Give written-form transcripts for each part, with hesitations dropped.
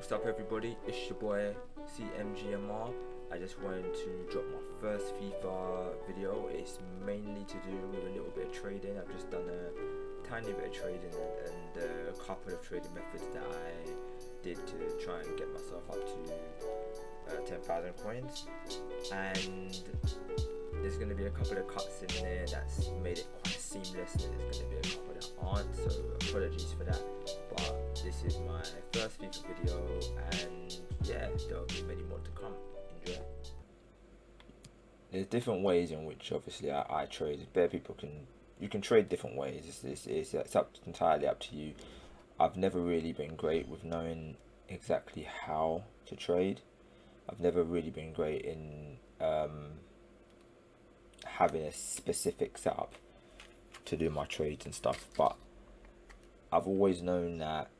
What's up everybody, it's your boy CM-GRUNT. I just wanted to drop my first FIFA video. It's mainly to do with a little bit of trading. I've just done a tiny bit of trading and a couple of trading methods that I did to try and get myself up to 10,000 coins. And there's going to be a couple of cuts in there that's made it quite seamless, and there's going to be a couple that aren't, so apologies for that. But this is my first FIFA video, and yeah, there'll be many more to come. Enjoy. There's different ways in which obviously I trade. You can trade different ways. It's entirely up to you. I've never really been great with knowing exactly how to trade. I've never really been great in having a specific setup to do my trades and stuff, but I've always known that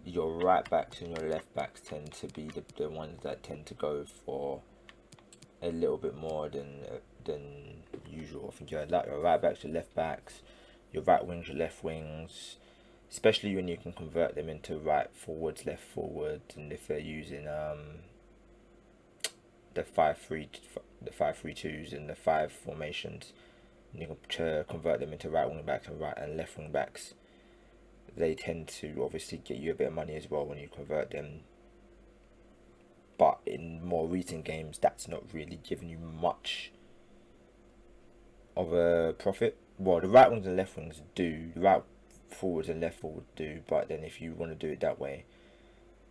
your right backs and your left backs tend to be the ones that tend to go for a little bit more than usual. I think your right backs, your left backs, your right wings, your left wings, especially when you can convert them into right forwards, left forwards, and if they're using the 5-3-2s and the 5 formations, and you can convert them into right wing backs and right and left wing backs. They tend to obviously get you a bit of money as well when you convert them, but in more recent games that's not really giving you much of a profit. Well, the right wings and left wings do, the right forwards and left forwards do, but then if you want to do it that way,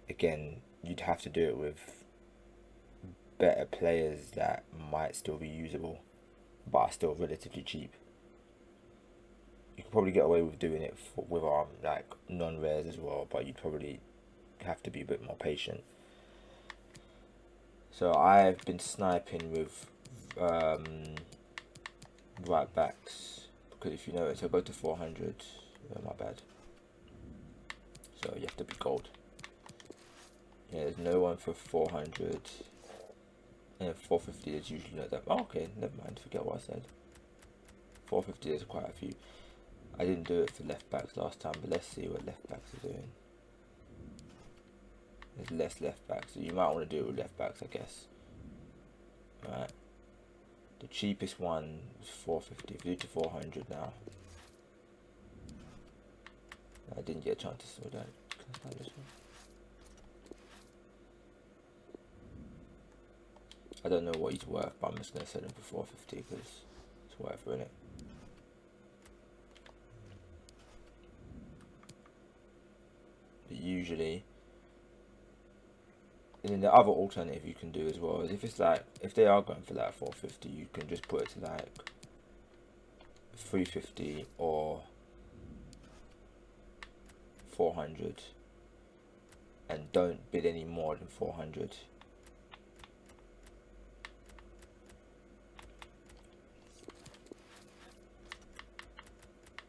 again, you'd have to do it with better players that might still be usable but are still relatively cheap. You could probably get away with doing it with like non-rares as well, but you'd probably have to be a bit more patient. So I've been sniping with right backs, because if you notice, I go to 400. Oh, my bad. So you have to be gold. Yeah, there's no one for 400. And 450 is usually not that. Oh, okay, never mind. Forget what I said. 450 is quite a few. I didn't do it for left backs last time, but let's see what left backs are doing. There's less left backs, so you might want to do it with left backs, I guess. Right. The cheapest one was 450. If you do to 400 now. I didn't get a chance to sort that. Can I start this one? I don't know what he's worth, but I'm just going to sell him for 450 because it's worth it, innit? But usually, and then the other alternative you can do as well is if they are going for that 450, you can just put it to like 350 or 400, and don't bid any more than 400.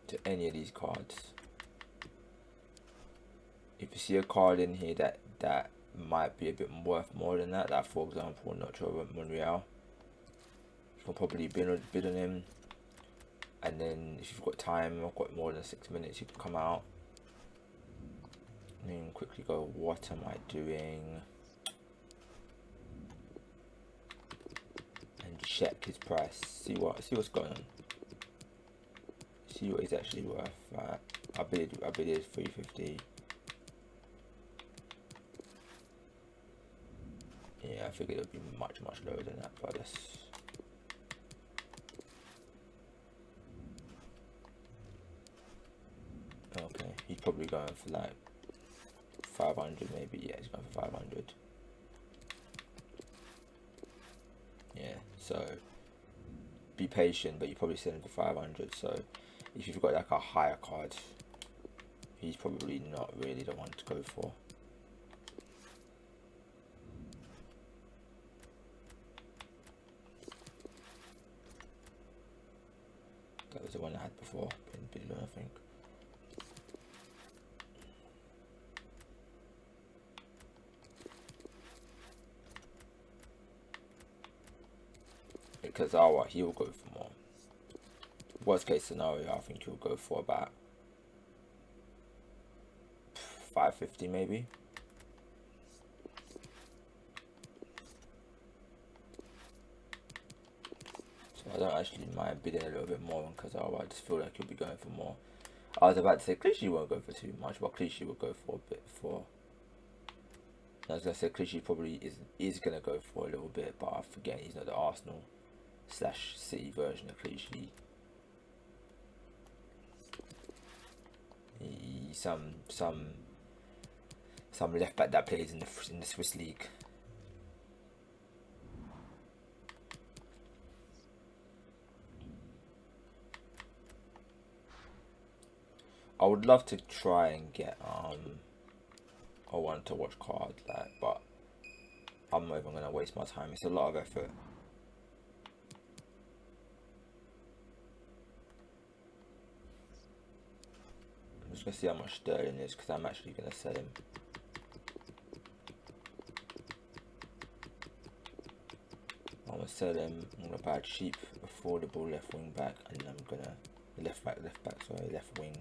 To any of these cards. If you see a card in here that might be a bit worth more than that, like for example Nacho Monreal, you can probably bid on him, and then if you've got time, I've got more than 6 minutes, you can come out and then quickly go, what am I doing, and check his price, see what's going on, see what he's actually worth. I bid it 350. Yeah, I figured it would be much lower than that, but that's okay. He's probably going for like 500 maybe. Yeah, he's going for 500. Yeah, so be patient, but you're probably selling for 500. So if you've got like a higher card, he's probably not really the one to go for. That was the one I had before, in I think. Because he'll go for more. Worst case scenario, I think he'll go for about 550 maybe. So I don't actually mind bidding a little bit more on Kazawa. I just feel like he'll be going for more. I was about to say Clichy won't go for too much, but Clichy will go for a bit for. I was gonna say Clichy probably is gonna go for a little bit, but I forget he's not the Arsenal / City version of Clichy. Some left back that plays in the Swiss league. I would love to try and get I want to watch card, like, but I'm not even gonna waste my time. It's a lot of effort. I'm just gonna see how much Sterling is because I'm actually gonna sell him. I'm gonna sell him. I'm gonna buy a cheap, affordable left wing back, and I'm gonna left wing.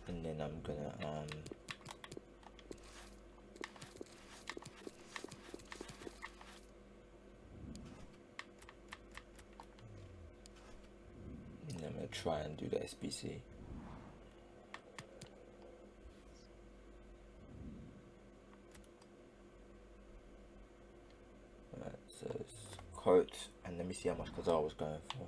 And then I'm gonna try and do the SBC. Alright, so it's quote, and let me see how much Kazar was going for.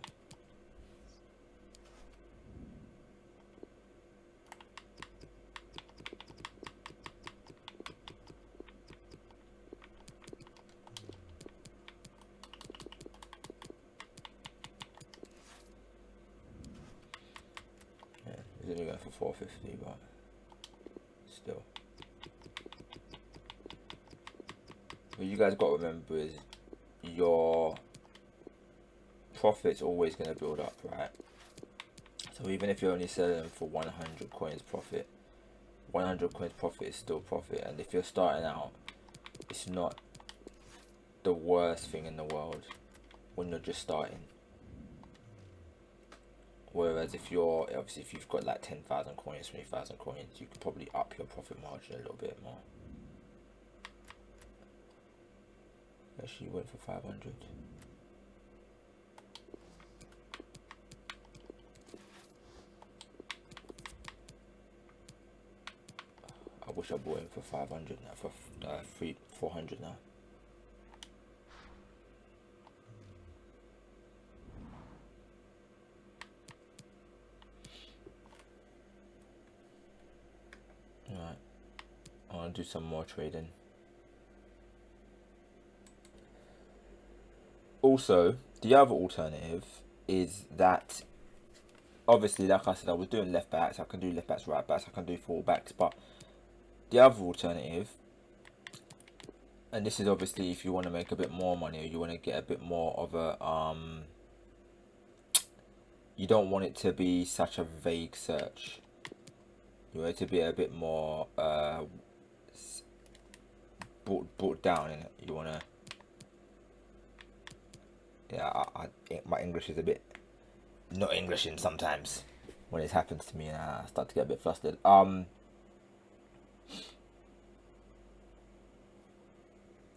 He's only going for 450, but still. What you guys got to remember is your profit's always going to build up, right? So even if you're only selling for 100 coins profit, 100 coins profit is still profit. And if you're starting out, it's not the worst thing in the world when you're just starting. Whereas if you've got like 10,000 coins, 20,000 coins, you could probably up your profit margin a little bit more. Actually went for 500. I wish I bought him for 500 now, for 400 now. Alright, I want to do some more trading. Also, the other alternative is that, obviously, like I said, I was doing left backs. I can do left backs, right backs. I can do full backs. But the other alternative, and this is obviously if you want to make a bit more money or you want to get a bit more of a you don't want it to be such a vague search. You want it to be a bit more brought down in it. You want to. Yeah, my English is a bit not Englishing sometimes when it happens to me, and I start to get a bit flustered.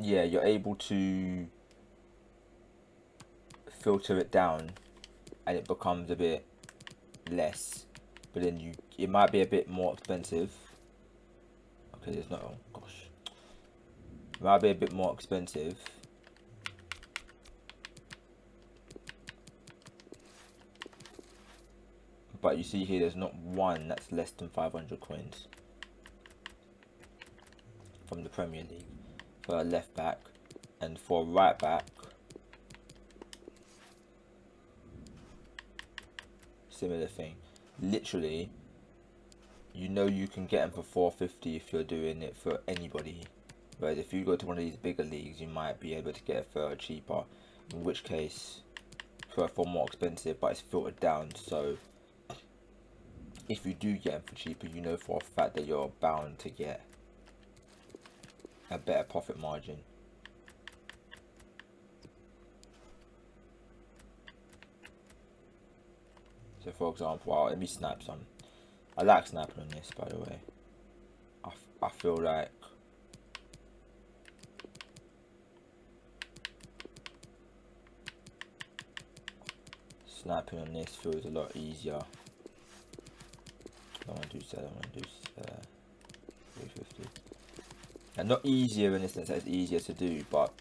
Yeah, you're able to filter it down, and it becomes a bit less, but then it might be a bit more expensive. Okay, there's no. Oh gosh, it might be a bit more expensive. But you see here, there's not one that's less than 500 coins from the Premier League for a left back, and for a right back, similar thing. Literally, you know you can get them for 450 if you're doing it for anybody. Whereas if you go to one of these bigger leagues, you might be able to get it for cheaper. In which case, for more expensive, but it's filtered down. So if you do get them for cheaper, you know for a fact that you're bound to get a better profit margin. So for example, let me snap some. I like snapping on this, by the way. I feel like sniping on this feels a lot easier. I want to do 350. And not easier in the sense that it's easier to do, but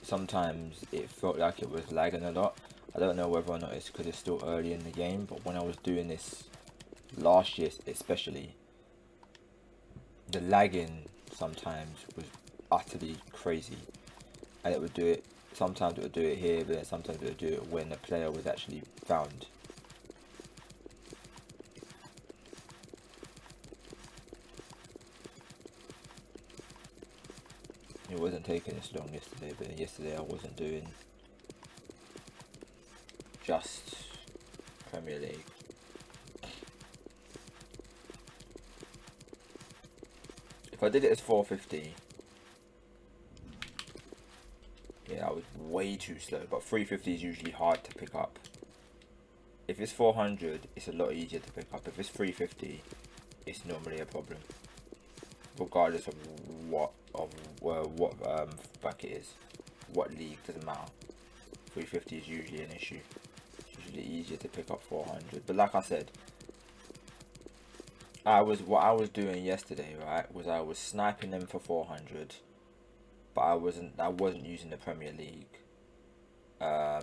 sometimes it felt like it was lagging a lot. I don't know whether or not it's because it's still early in the game, but when I was doing this last year especially, the lagging sometimes was utterly crazy. And it would do it, sometimes it would do it here, but then sometimes it would do it when the player was actually found. It wasn't taking this long yesterday, but yesterday I wasn't doing just Premier League. If I did it as 450, yeah, that was way too slow, but 350 is usually hard to pick up. If it's 400, it's a lot easier to pick up. If it's 350, it's normally a problem, regardless of what back it is, what league, doesn't matter. 350 is usually an issue. It's usually easier to pick up 400. But like I said, what I was doing yesterday, right, was I was sniping them for 400, but I wasn't using the Premier League. I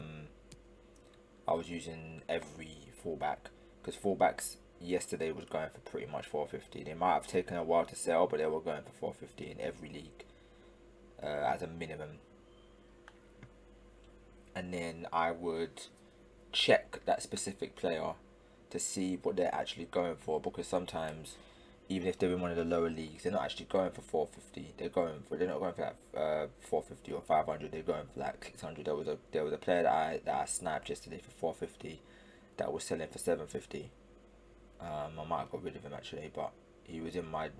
was using every fullback, because fullbacks yesterday was going for pretty much 450. They might have taken a while to sell, but they were going for 450 in every league as a minimum. And then I would check that specific player to see what they're actually going for, because sometimes, even if they're in one of the lower leagues, they're not actually going for 450. They're not going for that 450 or 500. They're going for like 600. There was a player that I sniped yesterday for 450 that was selling for 750. I might have got rid of him actually, but he was in my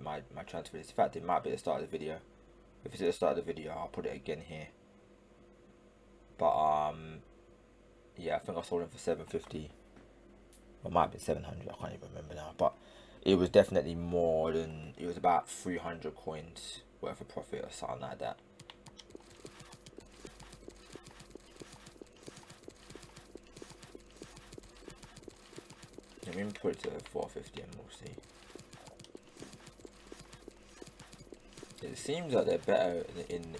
transfer list. In fact, it might be at the start of the video. If it's at the start of the video, I'll put it again here. But yeah, I think I sold him for 750. Or it might have been 700. I can't even remember now. But it was definitely more than, it was about 300 coins worth of profit or something like that. Let me put it to 450 and we'll see. It seems like they're better in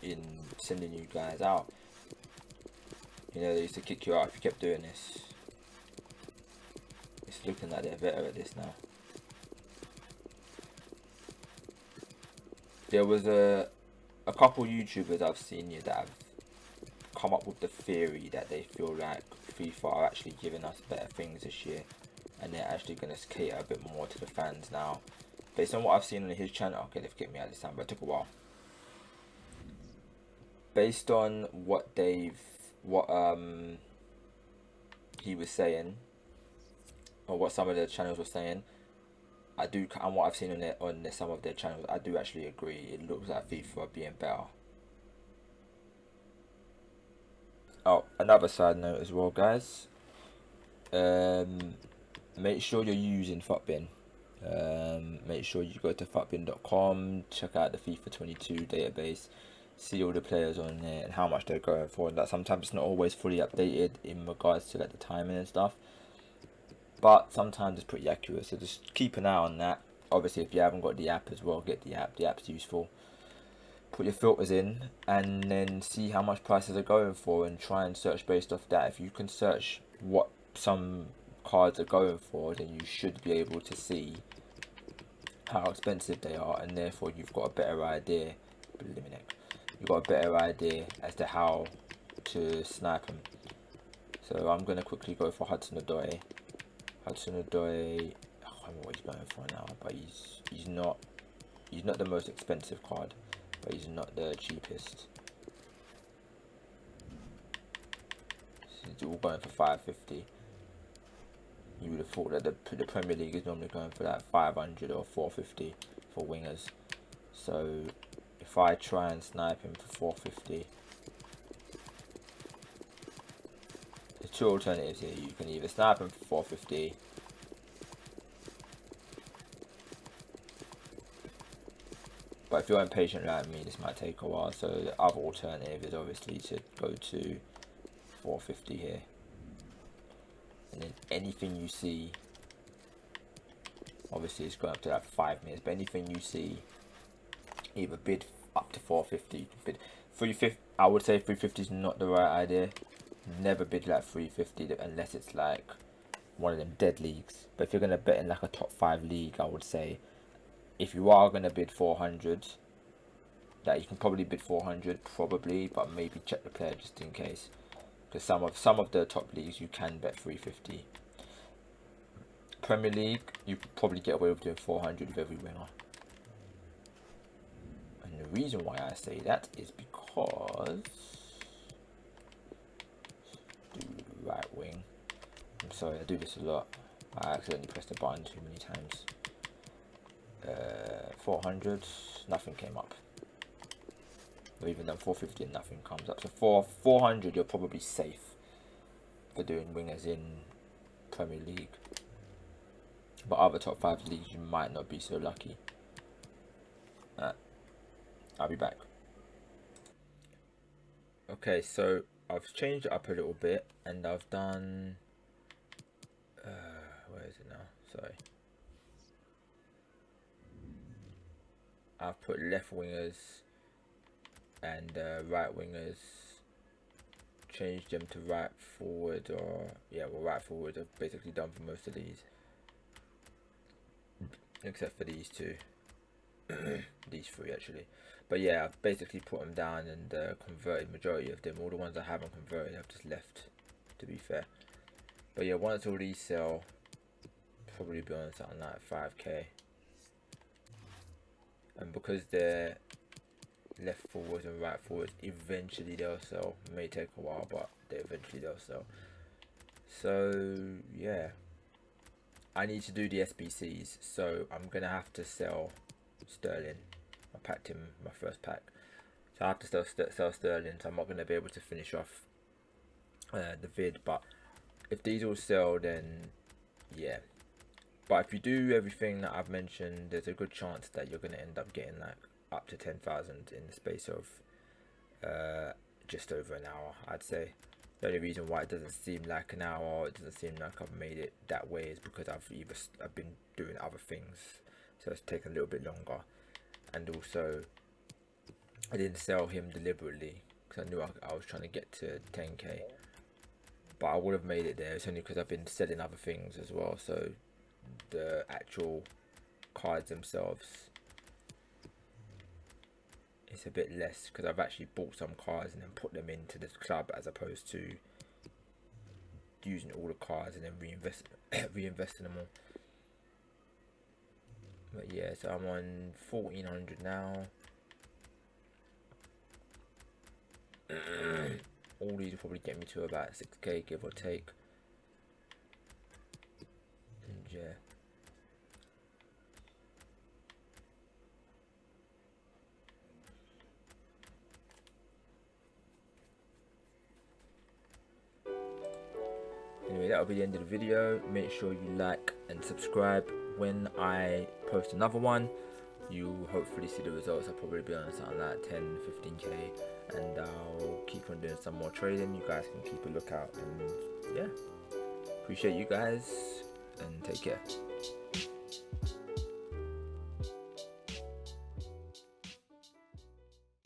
sending you guys out. You know, they used to kick you out if you kept doing this. It's looking like they're better at this now. There was a couple YouTubers I've seen here that have come up with the theory that they feel like FIFA are actually giving us better things this year, and they're actually going to cater a bit more to the fans now. Based on what I've seen on his channel, okay, they've kicked me out this time, but it took a while. Based on what he was saying, or what some of the channels were saying, and what I've seen on some of their channels, I do actually agree. It looks like FIFA are being better. Oh, another side note as well, guys. Make sure you're using FUTBIN. Make sure you go to futbin.com, check out the FIFA 22 database, see all the players on there and how much they're going for. And that sometimes it's not always fully updated in regards to like the timing and stuff, but sometimes it's pretty accurate. So just keep an eye on that. Obviously, if you haven't got the app as well, get the app. The app's useful. Put your filters in and then see how much prices are going for and try and search based off that. If you can search what some cards are going for, then you should be able to see how expensive they are, and therefore you've got a better idea. You've got a better idea as to how to snipe them. So I'm gonna quickly go for Hudson-Odoi. I don't know what he's going for now, but he's not the most expensive card, but he's not the cheapest. It's all going for 550. You would have thought that the Premier League is normally going for that 500 or 450 for wingers. So if I try and snipe him for 450, there's two alternatives here. You can either snipe him for 450, but if you're impatient like me, this might take a while. So the other alternative is obviously to go to 450 here. And then anything you see, obviously it's going up to like 5 minutes, but anything you see, either bid up to 450, bid 350. I would say 350 is not the right idea. Never bid like 350 unless it's like one of them dead leagues. But if you're gonna bet in like a top 5 league, I would say if you are gonna bid 400, that you can probably bid 400 probably, but maybe check the player just in case, because some of the top leagues you can bet 350. Premier League, you could probably get away with doing 400 with every winger. And the reason why I say that is because do right wing. I'm sorry, I do this a lot. I accidentally pressed the button too many times. 400, nothing came up. Or even then 450 and nothing comes up. So for 400 you're probably safe for doing wingers in Premier League. But other top 5 leagues you might not be so lucky. I'll be back. Okay, so I've changed it up a little bit and I've done where is it now? Sorry. I've put left wingers and right wingers, changed them to right forward, or yeah, well, right forward. I've basically done for most of these, except for these two, these three actually. But yeah, I've basically put them down and converted majority of them. All the ones I haven't converted, I've just left, to be fair. But yeah, once all these sell, probably be on something like 5k. And because they're left forwards and right forwards, eventually they'll sell. It may take a while, but eventually they'll sell. So yeah, I need to do the SBCs, so I'm gonna have to sell Sterling. I packed him my first pack, so I have to sell Sterling, so I'm not gonna be able to finish off the vid. But if these all sell, then yeah. But if you do everything that I've mentioned, there's a good chance that you're gonna end up getting like up to 10,000 in the space of just over an hour, I'd say. The only reason why it doesn't seem like an hour, or it doesn't seem like I've made it that way, is because I've been doing other things, so it's taken a little bit longer. And also, I didn't sell him deliberately because I knew I was trying to get to 10k, but I would have made it there. It's only because I've been selling other things as well, so the actual cards themselves, it's a bit less because I've actually bought some cards and then put them into this club, as opposed to using all the cards and then reinvesting them all. But yeah, so I'm on 1400 now. All these will probably get me to about 6k, give or take. And yeah. Anyway, that'll be the end of the video. Make sure you like and subscribe. When I post another one, you'll hopefully see the results. I'll probably be on something like 10-15k, and I'll keep on doing some more trading. You guys can keep a lookout, and yeah, appreciate you guys, and take care.